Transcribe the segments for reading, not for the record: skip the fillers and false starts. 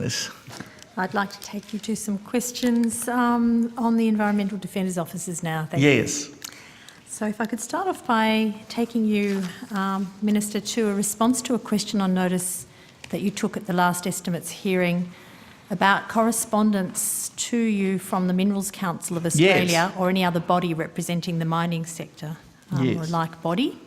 this. I'd like to take you to some questions on the Environmental Defenders Officers now. Thank you. Yes. So if I could start off by taking you, Minister, to a response to a question on notice that you took at the last estimates hearing about correspondence to you from the Minerals Council of Australia or any other body representing the mining sector or a like body.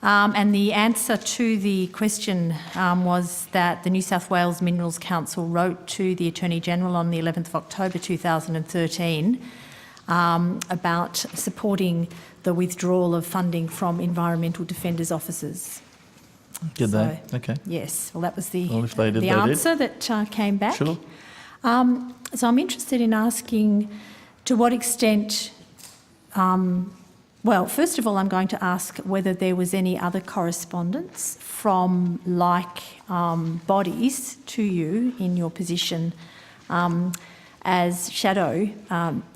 And the answer to the question was that the New South Wales Minerals Council wrote to the Attorney-General on the 11th of October 2013 about supporting the withdrawal of funding from Environmental Defenders Officers. Did they? Okay. Yes. Well, that was the answer that came back. Sure. So I'm interested in asking to what extent, well, first of all, I'm going to ask whether there was any other correspondence from like bodies to you in your position as Shadow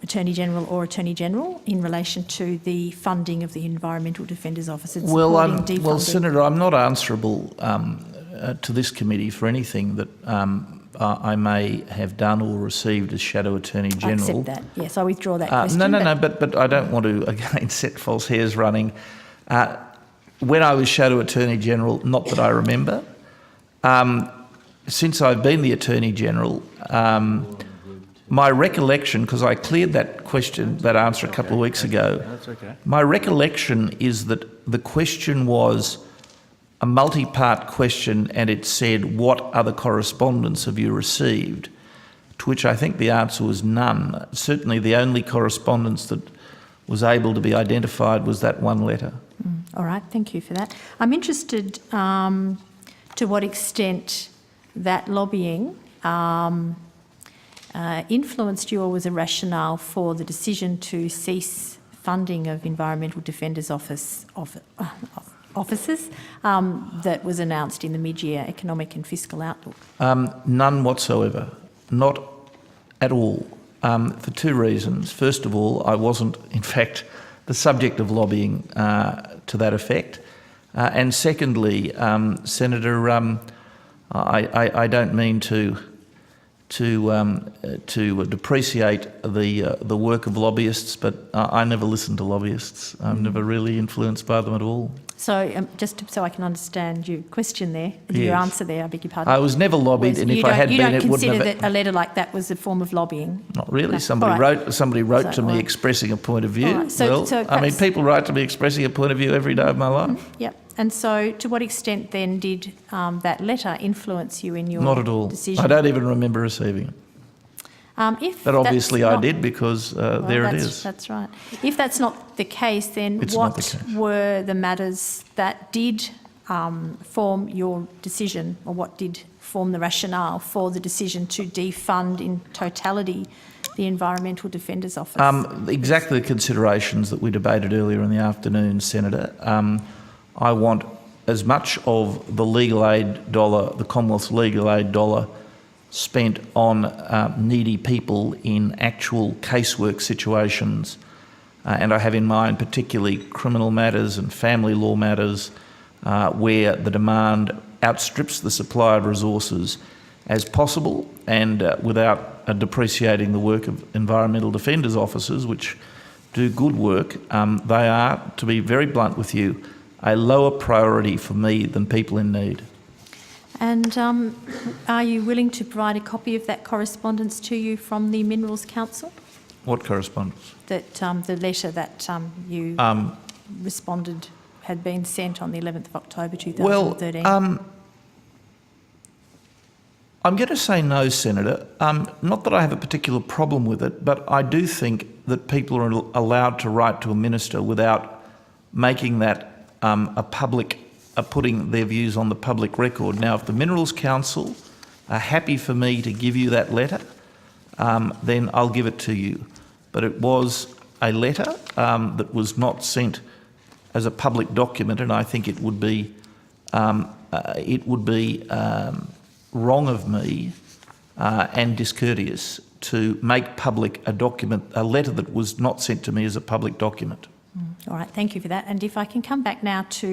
Attorney-General or Attorney-General in relation to the funding of the Environmental Defenders Officers. Well, Senator, I'm not answerable to this committee for anything that I may have done or received as Shadow Attorney-General. I accept that. Yes, I withdraw that question. No, but I don't want to, again, set false hairs running. When I was Shadow Attorney-General, not that I remember, since I've been the Attorney-General, my recollection, because I cleared that answer a couple of weeks ago, my recollection is that the question was a multi-part question and it said, what other correspondence have you received? To which I think the answer was none. Certainly the only correspondence that was able to be identified was that one letter. All right, thank you for that. I'm interested to what extent that lobbying influenced you or was a rationale for the decision to cease funding of Environmental Defenders officers that was announced in the mid-year economic and fiscal outlook? None whatsoever, not at all, for two reasons. First of all, I wasn't, in fact, the subject of lobbying to that effect. And secondly, Senator, I don't mean to depreciate the work of lobbyists, but I never listen to lobbyists. I'm never really influenced by them at all. So just so I can understand your question there, your answer there, I beg your pardon. I was never lobbied, and if I had been, it wouldn't have... You don't consider that a letter like that was a form of lobbying? Not really. No. Somebody wrote to me expressing a point of view. Right. I mean, people write to me expressing a point of view every day of my life. Yep. And so to what extent then did that letter influence you in your decision? Not at all. I don't even remember receiving it. But obviously I did, because there it is. That's right. If that's not the case, then what were the matters that did form your decision, or what did form the rationale for the decision to defund in totality the Environmental Defenders Office? Exactly the considerations that we debated earlier in the afternoon, Senator. I want as much of the legal aid dollar, the Commonwealth's legal aid dollar, spent on needy people in actual casework situations, and I have in mind particularly criminal matters and family law matters where the demand outstrips the supply of resources as possible, and without depreciating the work of Environmental Defenders Officers, which do good work, they are, to be very blunt with you, a lower priority for me than people in need. And are you willing to provide a copy of that correspondence to you from the Minerals Council? What correspondence? That the letter that you responded had been sent on the 11th of October 2013. Well, I'm going to say no, Senator. Not that I have a particular problem with it, but I do think that people are allowed to write to a minister without making that putting their views on the public record. Now, if the Minerals Council are happy for me to give you that letter, then I'll give it to you. But it was a letter that was not sent as a public document, and I think it would be wrong of me and discourteous to make public a letter that was not sent to me as a public document. All right, thank you for that. And if I can come back now to